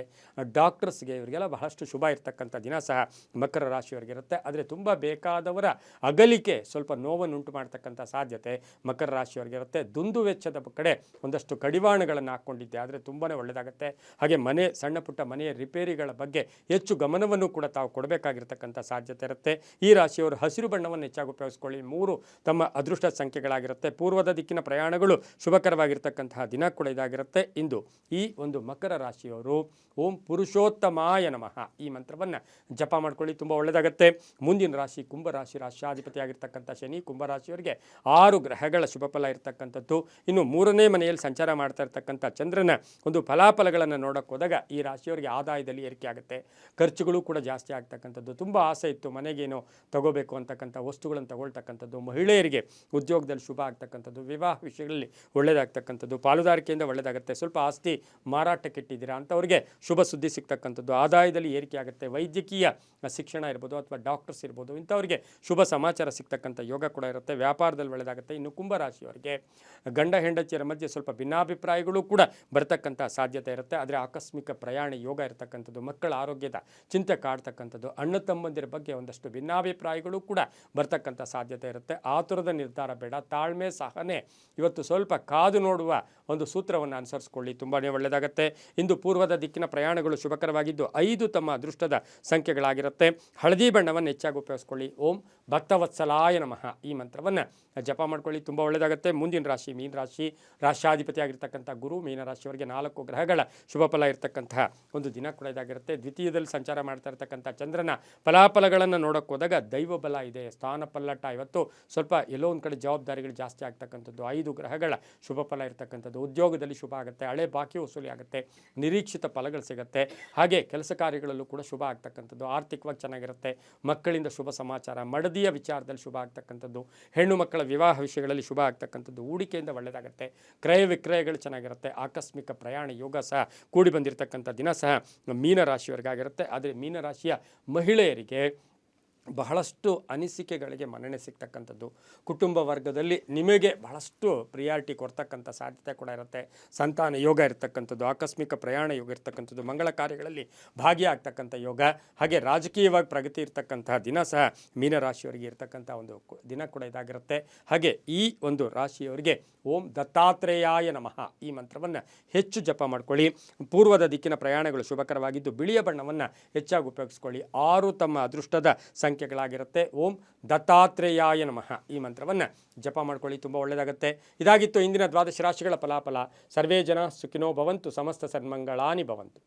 ಡಾಕ್ಟರ್ಸ್ಗೆ, ಇವರಿಗೆಲ್ಲ ಬಹಳಷ್ಟು ಶುಭ ಇರ್ತಕ್ಕಂಥ ದಿನ ಸಹ ಮಕರ ರಾಶಿಯವರಿಗಿರುತ್ತೆ. ಆದರೆ ತುಂಬ ಬೇಕಾದವರ ಅಗಲಿಕೆ ಸ್ವಲ್ಪ ನೋವನ್ನುಂಟು ಮಾಡ್ತಕ್ಕಂಥ ಸಾಧ್ಯತೆ ಮಕರ ರಾಶಿಯವರಿಗಿರುತ್ತೆ. ದುಂದು ವೆಚ್ಚದ ಕಡೆ ಒಂದಷ್ಟು ಕಡಿವಾಣಗಳನ್ನು ಹಾಕ್ಕೊಂಡಿದ್ದೆ ಆದರೆ ತುಂಬಾ ಒಳ್ಳೆಯದಾಗುತ್ತೆ. ಹಾಗೆ ಸಣ್ಣ ಪುಟ್ಟ ಮನೆಯ ರಿಪೇರಿಗಳ ಬಗ್ಗೆ ಹೆಚ್ಚು ಗಮನವನ್ನು ಕೂಡ ತಾವು ಕೊಡಬೇಕಾಗಿರ್ತಕ್ಕಂಥ ಸಾಧ್ಯತೆ ಇರುತ್ತೆ. ಈ ರಾಶಿಯವರು ಹಸಿರು ಬಣ್ಣವನ್ನು ಹೆಚ್ಚಾಗಿ ಉಪಯೋಗಿಸ್ಕೊಳ್ಳಿ. 3 ತಮ್ಮ ಅದೃಷ್ಟ ಸಂಖ್ಯೆಗಳಾಗಿರುತ್ತೆ. ಪೂರ್ವದ ದಿಕ್ಕಿನ ಪ್ರಯಾಣಗಳು ಶುಭಕರವಾಗಿರ್ತಕ್ಕಂತಹ ದಿನ ಕೂಡ ಇದಾಗಿರುತ್ತೆ. ಇಂದು ಈ ಒಂದು ಮಕರ ರಾಶಿಯವರು ಓಂ ಪುರುಷೋತ್ತಮಾಯ ನಮಃ ಈ ಮಂತ್ರವನ್ನು ಜಪ ಮಾಡ್ಕೊಳ್ಳಿ, ತುಂಬ ಒಳ್ಳೆಯದಾಗುತ್ತೆ. ಮುಂದಿನ ರಾಶಿ ಕುಂಭರಾಶಿ. ರಾಷ್ಟ್ರಾಧಿಪತಿಯಾಗಿರ್ತಕ್ಕಂಥ ಶನಿ ಕುಂಭರಾಶಿಯವರಿಗೆ 6 ಗ್ರಹಗಳ ಶುಭ ಫಲ ಇರ್ತಕ್ಕಂಥದ್ದು. ಇನ್ನು 3ನೇ ಮನೆಯಲ್ಲಿ ಸಂಚಾರ ಮಾಡ್ತಾ ಇರ್ತಕ್ಕಂಥ ಚಂದ್ರನ ಒಂದು ಫಲಾಫಲಗಳನ್ನು ನೋಡೋಕೆ ಹೋದಾಗ ಈ ರಾಶಿಯವರಿಗೆ ಆದಾಯದಲ್ಲಿ ಏರಿಕೆ ಆಗುತ್ತೆ. ಖರ್ಚುಗಳು ಕೂಡ ಜಾಸ್ತಿ ಆಗ್ತಕ್ಕಂಥದ್ದು. ತುಂಬ ಆಸೆ ಇತ್ತು ಮನೆಗೇನೋ ತಗೋಬೇಕು ಅಂತಕ್ಕಂಥ ವಸ್ತುಗಳನ್ನು ತಗೊಳ್ತಕ್ಕಂಥದ್ದು. ಮಹಿಳೆಯರಿಗೆ ಉದ್ಯೋಗದಲ್ಲಿ ಶುಭ ಆಗ್ತಕ್ಕಂಥದ್ದು. ವಿವಾಹ ವಿಷಯಗಳಲ್ಲಿ ಒಳ್ಳೆಯದಾಗ್ತಕ್ಕಂಥದ್ದು. ಪಾಲುದಾರಿಕೆಯಿಂದ ಒಳ್ಳೆಯದಾಗುತ್ತೆ. ಸ್ವಲ್ಪ ಆಸ್ತಿ ಮಾರಾಟಕ್ಕಿಟ್ಟಿದ್ದೀರಾ ಅಂಥವ್ರಿಗೆ ಶುಭ ಸುದ್ದಿ ಸಿಗ್ತಕ್ಕಂಥದ್ದು. ಆದಾಯದಲ್ಲಿ ಏರಿಕೆ ಆಗುತ್ತೆ. ವೈದ್ಯಕೀಯ ಶಿಕ್ಷಣ ಇರ್ಬೋದು ಅಥವಾ ಡಾಕ್ಟರ್ಸ್ ಇರ್ಬೋದು, ಇಂಥವ್ರಿಗೆ ಶುಭ ಸಮಾಚಾರ ಸಿಗ್ತಕ್ಕಂಥ ಯೋಗ ಕೂಡ ಇರುತ್ತೆ. ವ್ಯಾಪಾರದಲ್ಲಿ ಒಳ್ಳೆಯದಾಗುತ್ತೆ. ಇನ್ನು ಕುಂಭರಾಶಿಯವರಿಗೆ ಗಂಡ ಹೆಂಡತಿಯರ ಮಧ್ಯೆ ಸ್ವಲ್ಪ ಭಿನ್ನಾಭಿಪ್ರಾಯಗಳು ಕೂಡ ಬರ್ತಕ್ಕಂಥ ಸಾಧ್ಯತೆ ಇರುತ್ತೆ. ಆದರೆ ಆಕಸ್ಮಿಕ ಪ್ರಯಾಣ ಯೋಗ ಇರತಕ್ಕಂಥದ್ದು. ಮಕ್ಕಳ ಆರೋಗ್ಯದ ಚಿಂತೆ ಕಾಡ್ತಕ್ಕಂಥದ್ದು. ಅಣ್ಣ ತಮ್ಮಂದಿರ ಬಗ್ಗೆ ಒಂದಷ್ಟು ಭಿನ್ನಾಭಿಪ್ರಾಯಗಳು ಕೂಡ ಬರ್ತಕ್ಕಂಥ ಸಾಧ್ಯತೆ ಇರುತ್ತೆ. ಆತುರದ ನಿರ್ಧಾರ ಬೇಡ, ತಾಳ್ಮೆ ಸಹನೆ. ಇವತ್ತು ಸ್ವಲ್ಪ ಕಾದು ನೋಡುವ ಒಂದು ಸೂತ್ರವನ್ನು ಅನುಸರಿಸ್ಕೊಳ್ಳಿ, ತುಂಬಾ ಒಳ್ಳೆಯದಾಗುತ್ತೆ. ಇಂದು ಪೂರ್ವದ ದಿಕ್ಕಿನ ಪ್ರಯಾಣಗಳು ಶುಭಕರವಾಗಿದ್ದು 5 ತಮ್ಮ ಅದೃಷ್ಟದ ಸಂಖ್ಯೆಗಳಾಗಿರುತ್ತೆ. ಹಳದಿ ಬಣ್ಣವನ್ನು ಹೆಚ್ಚಾಗಿ ಉಪಯೋಗಿಸ್ಕೊಳ್ಳಿ. ಓಂ ಭಕ್ತವತ್ಸಲಾಯ ನಮಃ ಈ ಮಂತ್ರವನ್ನು ಜಪ ಮಾಡ್ಕೊಳ್ಳಿ, ತುಂಬ ಒಳ್ಳೆಯದಾಗುತ್ತೆ. ಮುಂದಿನ ರಾಶಿ ಮೀನ ರಾಶಿ. ರಾಷ್ಟ್ರಾಧಿಪತಿಯಾಗಿರ್ತಕ್ಕಂಥ ಗುರು ಮೀನರಾಶಿಯವರಿಗೆ 4 ಗ್ರಹಗಳ ಶುಭ ಫಲ ಇರತಕ್ಕಂತಹ ಒಂದು ದಿನ ಕೂಡ ಇದಾಗಿರುತ್ತೆ. ದ್ವಿತೀಯದಲ್ಲಿ ಸಂಚಾರ ಮಾಡ್ತಾ ಇರ್ತಕ್ಕಂಥ ಚಂದ್ರನ ಫಲಾಫಲಗಳನ್ನು ನೋಡೋಕೆ ಹೋದಾಗ ದೈವ ಬಲ ಇದೆ, ಸ್ಥಾನ ಪಲ್ಲಟ. ಇವತ್ತು ಸ್ವಲ್ಪ ಎಲ್ಲೋ ಒಂದು ಕಡೆ ಜವಾಬ್ದಾರಿಗಳು ಜಾಸ್ತಿ ಆಗ್ತಕ್ಕಂಥದ್ದು. 5 ಗ್ರಹಗಳ ಶುಭ ಫಲ ಇರತಕ್ಕಂಥದ್ದು. ಉದ್ಯೋಗದಲ್ಲಿ ಶುಭ ಆಗುತ್ತೆ, ಹಳೆ ಬಾಕಿ ವಸೂಲಿ ಆಗುತ್ತೆ, ನಿರೀಕ್ಷಿತ ಫಲಗಳು ಸಿಗುತ್ತೆ. ಹಾಗೆ ಕೆಲಸ ಕಾರ್ಯಗಳಲ್ಲೂ ಕೂಡ ಶುಭ ಆಗ್ತಕ್ಕಂಥದ್ದು. ಆರ್ಥಿಕವಾಗಿ ಚೆನ್ನಾಗಿರುತ್ತೆ. ಮಕ್ಕಳಿಂದ ಶುಭ ಸಮಾಚಾರ, ಮಡದಿಯ ವಿಚಾರದಲ್ಲಿ ಶುಭ ಆಗ್ತಕ್ಕಂಥದ್ದು, ಹೆಣ್ಣು ಮಕ್ಕಳ ವಿವಾಹ ವಿಷಯಗಳಲ್ಲಿ ಶುಭ ಆಗ್ತಕ್ಕಂಥದ್ದು, ಹೂಡಿಕೆಯಿಂದ ಒಳ್ಳೆಯದಾಗುತ್ತೆ, ಕ್ರಯ ವಿಕ್ರಯಗಳು ಚೆನ್ನಾಗಿರುತ್ತೆ. ಆಕಸ್ಮಿಕ ಪ್ರಯಾಣ ಯೋಗ ಸಹ ಕೂಡಿ ಬಂದಿರತಕ್ಕಂಥ ದಿನ ಸಹ ಮೀನರಾಶಿಯವರಿಗಾಗಿರುತ್ತೆ. ಆದರೆ ಮೀನರಾಶಿಯ ಮಹಿಳೆಯರಿಗೆ ಬಹಳಷ್ಟು ಅನಿಸಿಕೆಗಳಿಗೆ ಮನ್ನಣೆ ಸಿಗ್ತಕ್ಕಂಥದ್ದು, ಕುಟುಂಬ ವರ್ಗದಲ್ಲಿ ನಿಮಗೆ ಬಹಳಷ್ಟು ಪ್ರಿಯಾರಿಟಿ ಕೊಡ್ತಕ್ಕಂಥ ಸಾಧ್ಯತೆ ಕೂಡ ಇರುತ್ತೆ. ಸಂತಾನ ಯೋಗ ಇರತಕ್ಕಂಥದ್ದು, ಆಕಸ್ಮಿಕ ಪ್ರಯಾಣ ಯೋಗ ಇರತಕ್ಕಂಥದ್ದು, ಮಂಗಳ ಕಾರ್ಯಗಳಲ್ಲಿ ಭಾಗಿಯಾಗ್ತಕ್ಕಂಥ ಯೋಗ, ಹಾಗೆ ರಾಜಕೀಯವಾಗಿ ಪ್ರಗತಿ ಇರತಕ್ಕಂತಹ ದಿನ ಸಹ ಮೀನರಾಶಿಯವರಿಗೆ ಇರತಕ್ಕಂಥ ಒಂದು ದಿನ ಕೂಡ ಇದಾಗಿರುತ್ತೆ. ಹಾಗೆ ಈ ಒಂದು ರಾಶಿಯವರಿಗೆ ಓಂ ದತ್ತಾತ್ರೇಯಾಯ ನಮಃ ಈ ಮಂತ್ರವನ್ನು ಹೆಚ್ಚು ಜಪ ಮಾಡ್ಕೊಳ್ಳಿ. ಪೂರ್ವದ ದಿಕ್ಕಿನ ಪ್ರಯಾಣಗಳು ಶುಭಕರವಾಗಿದ್ದು ಬಿಳಿಯ ಬಣ್ಣವನ್ನು ಹೆಚ್ಚಾಗಿ ಉಪಯೋಗಿಸ್ಕೊಳ್ಳಿ. 6 ತಮ್ಮ ಅದೃಷ್ಟದ ಸಂಖ್ಯೆಗಳಾಗಿರುತ್ತೆ. ಓಂ ದತ್ತಾತ್ರೇಯಾಯ ನಮಃ ಈ ಮಂತ್ರವನ್ನು ಜಪ ಮಾಡ್ಕೊಳ್ಳಿ, ತುಂಬ ಒಳ್ಳೆಯದಾಗುತ್ತೆ. ಇದಾಗಿತ್ತು ಇಂದಿನ ದ್ವಾದಶ ರಾಶಿಗಳ ಫಲಾಫಲ. ಸರ್ವೇ ಜನ ಸುಖಿನೋ ಭವಂತು, ಸಮಸ್ತ ಸನ್ಮಂಗಳಾನಿ ಭವಂತು.